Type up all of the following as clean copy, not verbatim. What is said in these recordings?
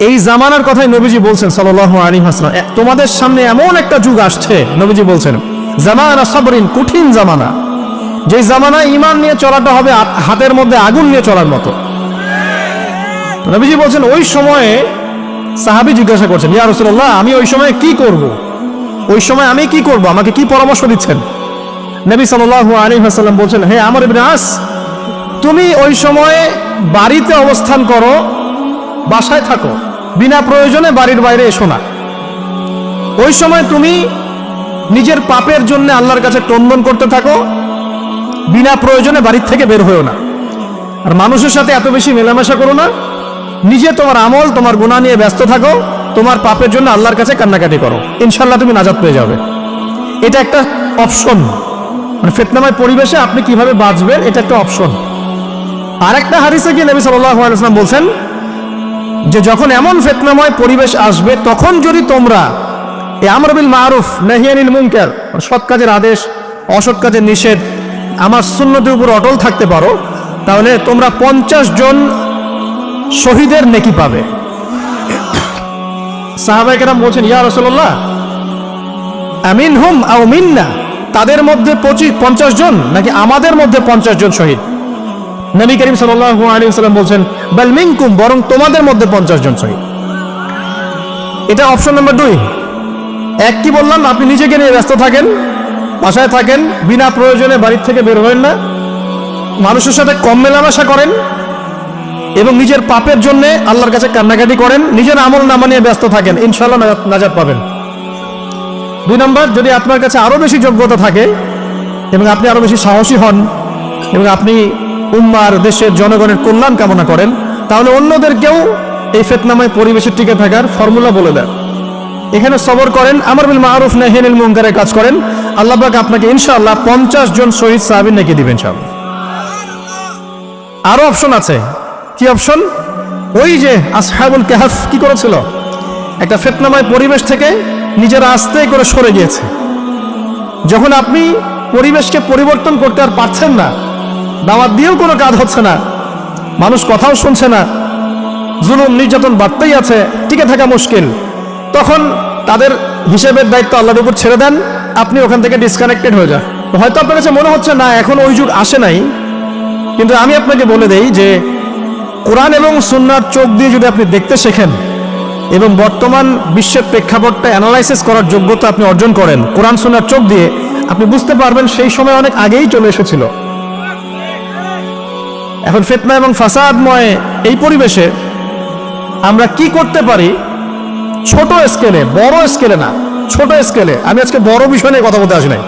এই জামানার কথাই নবীজি বলছেন সাল্লাল্লাহু আলাইহি ওয়াসাল্লাম, তোমাদের সামনে এমন একটা যুগ আসছে, নবীজি বলছেন জামানা সাবরিন, কঠিন জামানা, যে জামানায় ঈমান নিয়ে চলাটা হবে হাতের মধ্যে আগুন নিয়ে চলার মতো। নবীজি বলছেন ওই সময়ে সাহাবী জিজ্ঞাসা করছেন, ইয়া রাসূলুল্লাহ, আমি ওই সময় কি করব? ওই সময় আমি কি করব? আমাকে কি পরামর্শ দিচ্ছেন? নবী সাল্লাল্লাহু আলাইহি ওয়াসাল্লাম বলছেন, হে আমর ইবনে আস, তুমি ওই সময়ে বাড়িতে অবস্থান করো, বাসায় থাকো, বিনা প্রয়োজনে বাড়ির বাইরে এসো না। ওই সময় তুমি নিজের পাপের জন্য আল্লাহর কাছে ক্রন্দন করতে থাকো, বিনা প্রয়োজনে বাড়ির থেকে বের হয়েও না। আর মানুষের সাথে এত বেশি মেলামেশা করো না, নিজে তোমার আমল, তোমার গুনাহ নিয়ে ব্যস্ত থাকো, তোমার পাপের জন্য আল্লাহর কাছে কান্নাকাটি করো, ইনশাআল্লাহ তুমি নাজাত পেয়ে যাবে। এটা একটা অপশন, মানে ফিতনাময় পরিবেশে আপনি কিভাবে বাঁচবেন, এটা একটা অপশন। আর একটা হাদিসে গিয়ে নবী সাল্লাল্লাহু আলাইহি ওয়াসাল্লাম বলছেন যে যখন এমন ফিতনাময় পরিবেশ আসবে, তখন যদি তোমরা এই আমর বিল মারুফ নাহি আনিল মুনকার, সৎ কাজের আদেশ, অসৎ কাজের নিষেধ, আমার সুন্নতের উপর অটল থাকতে পারো, তাহলে তোমরা 50 জন শহীদের নেকি পাবে। সাহাবায়ে কেরাম বলছেন, ইয়া রাসূলুল্লাহ, আমিনহুম আও মিন্না, তাদের মধ্যে 50 জন নাকি আমাদের মধ্যে 50 জন শহীদ? নবী করিম সাল্লাল্লাহু আলাইহি ওয়াসাল্লাম বলছেন, বাল মিনকুম, বরং তোমাদের মধ্যে 50 জন শহীদ। এটা অপশন নাম্বার 2। এক কি বললাম, আপনি নিজেকে নিয়ে ব্যস্ত থাকেন, বাসায় থাকেন, বিনা প্রয়োজনে বাড়ির থেকে বের হবেন না, মানুষের সাথে কম মেলামেশা করেন এবং নিজের পাপের জন্য আল্লাহর কাছে কান্নাকাটি করেন, নিজের আমল নামা নিয়ে ব্যস্ত থাকেন, ইনশাআল্লাহ নাজাত পাবেন। 2 নম্বর, যদি আপনার কাছে আরো বেশি যোগ্যতা থাকে এবং আপনি আরো বেশি সাহসী হন এবং আপনি উম্মার, দেশের জনগণের কল্যাণ কামনা করেন, তাহলে অন্যদেরকেও এই ফিতনাময় পরিবেশে টিকে থাকার ফর্মুলা বলে দেন। এখানে সবর করেন, আমর বিল মারুফ নাহি আনিল মুনকারের কাজ করেন, আল্লাহ পাক আপনাকে ইনশাআল্লাহ 50 জন শহীদ সাহাবী নাকি দিবেন ইনশাআল্লাহ। আরো অপশন আছে। কি অপশন? ওই যে আসহাবুল কাহফ কি করেছিল, একটা ফিতনাময় পরিবেশ থেকে নিজেরা আস্তে করে সরে গিয়েছে। যখন আপনি পরিবেশকে পরিবর্তন করতে আর পারছেন না, দাওয়াত দিয়েও কোনো কাজ হচ্ছে না, মানুষ কথাও শুনছে না, জুলুম নির্যাতন বাড়তেই আছে, টিকে থাকা মুশকিল, তখন তাদের হিসেবের দায়িত্ব আল্লাহর উপর ছেড়ে দেন, আপনি ওখান থেকে ডিসকানেক্টেড হয়ে যান। হয়তো আপনার কাছে মনে হচ্ছে না এখন ওই যুগ আসে নাই, কিন্তু আমি আপনাকে বলে দেই যে কোরআন এবং সুন্নাহর চোখ দিয়ে যদি আপনি দেখতে শেখেন এবং বর্তমান বিশ্বের প্রেক্ষাপটটা অ্যানালাইসিস করার যোগ্যতা আপনি অর্জন করেন কোরআন সুন্নাহর চোখ দিয়ে, আপনি বুঝতে পারবেন সেই সময় অনেক আগেই চলে এসেছিল। এখন ফিতনা এবং ফাসাদময় এই পরিবেশে আমরা কি করতে পারি, ছোট স্কেলে, বড় স্কেলে না, ছোট স্কেলে। আমি আজকে বড় বিষয় নিয়ে কথা বলতে আসি নাই,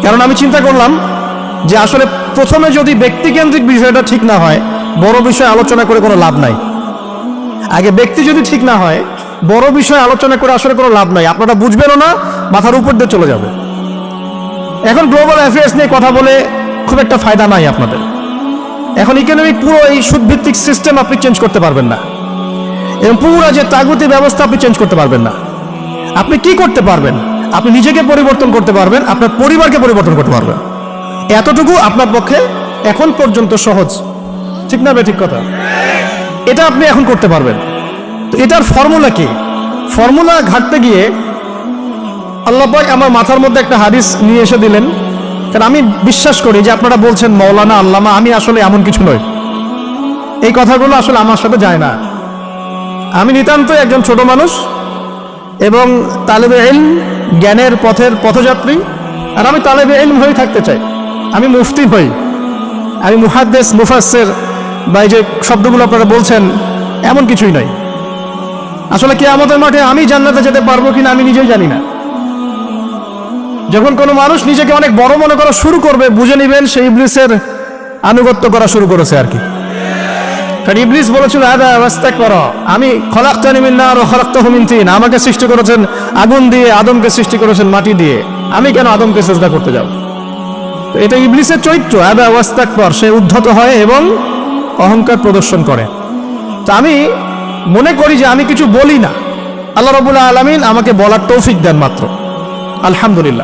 কারণ আমি চিন্তা করলাম যে আসলে প্রথমে যদি ব্যক্তিকেন্দ্রিক বিষয়টা ঠিক না হয়, বড় বিষয় আলোচনা করে কোনো লাভ নাই। আগে ব্যক্তি যদি ঠিক না হয়, বড় বিষয় আলোচনা করে আসলে কোনো লাভ নাই, আপনারা বুঝবেনও না, মাথার উপর দিয়ে চলে যাবে। এখন গ্লোবাল অ্যাফেয়ার্স নিয়ে কথা বলে খুব একটা ফায়দা নাই আপনাদের। এখন ইকোনমিক পুরো এই সুদভিত্তিক সিস্টেম আপনি চেঞ্জ করতে পারবেন না, এবং পুরো যে তাগুতি ব্যবস্থা আপনি চেঞ্জ করতে পারবেন না। আপনি কি করতে পারবেন? আপনি নিজেকে পরিবর্তন করতে পারবেন, আপনার পরিবারকে পরিবর্তন করতে পারবেন। এতটুকু আপনার পক্ষে এখন পর্যন্ত সহজ, ঠিক না? ঠিক কথা। এটা আপনি এখন করতে পারবেন। তো এটার ফর্মুলা কি? ফর্মুলা ঘাটতে গিয়ে আল্লাহ পাক আমার মাথার মধ্যে একটা হাদিস নিয়ে এসে দিলেন, কারণ আমি বিশ্বাস করি যে আপনারা বলছেন মাওলানা, আল্লামা, আমি আসলে এমন কিছু নই। এই কথাগুলো আসলে আমার সাথে যায় না। আমি নিতান্তই একজন ছোট মানুষ এবং তালেবে ইলম, জ্ঞানের পথের পথযাত্রী, আর আমি তালেবে ইলম হয়ে থাকতে চাই। আমি মুফতি হই, আমি মুহাদ্দিস, মুফাসসির বা এই যে শব্দগুলো আপনারা বলছেন, এমন কিছুই নয়। আসলে কিয়ামতের মাঠে আমি জান্নাতে যেতে পারবো কিনা আমি নিজেই জানি না। যখন কোনো মানুষ নিজেকে অনেক বড় মনে করা শুরু করবে, বুঝে নেবেন সে ইবলিসের আনুগত্য করা শুরু করেছে আর কি। কারণ ইবলিস বলেছিল, আদা ওয়াস্তাকবার, আমি খলাকতানি মিন নার ওয়া খলাকতাহু মিন তিন, আমাকে সৃষ্টি করেছেন আগুন দিয়ে, আদমকে সৃষ্টি করেছেন মাটি দিয়ে, আমি কেন আদমকে সিজদা করতে যাব? তো এটা ইবলিসের চরিত্র, আদা ওয়াস্তাকবার, সে উদ্ধত হয় এবং অহংকার প্রদর্শন করে। তো আমি মনে করি যে আমি কিছু বলি না, আল্লাহ রাব্বুল আলামিন আমাকে বলার তৌফিক দেন মাত্র। আলহামদুলিল্লাহ।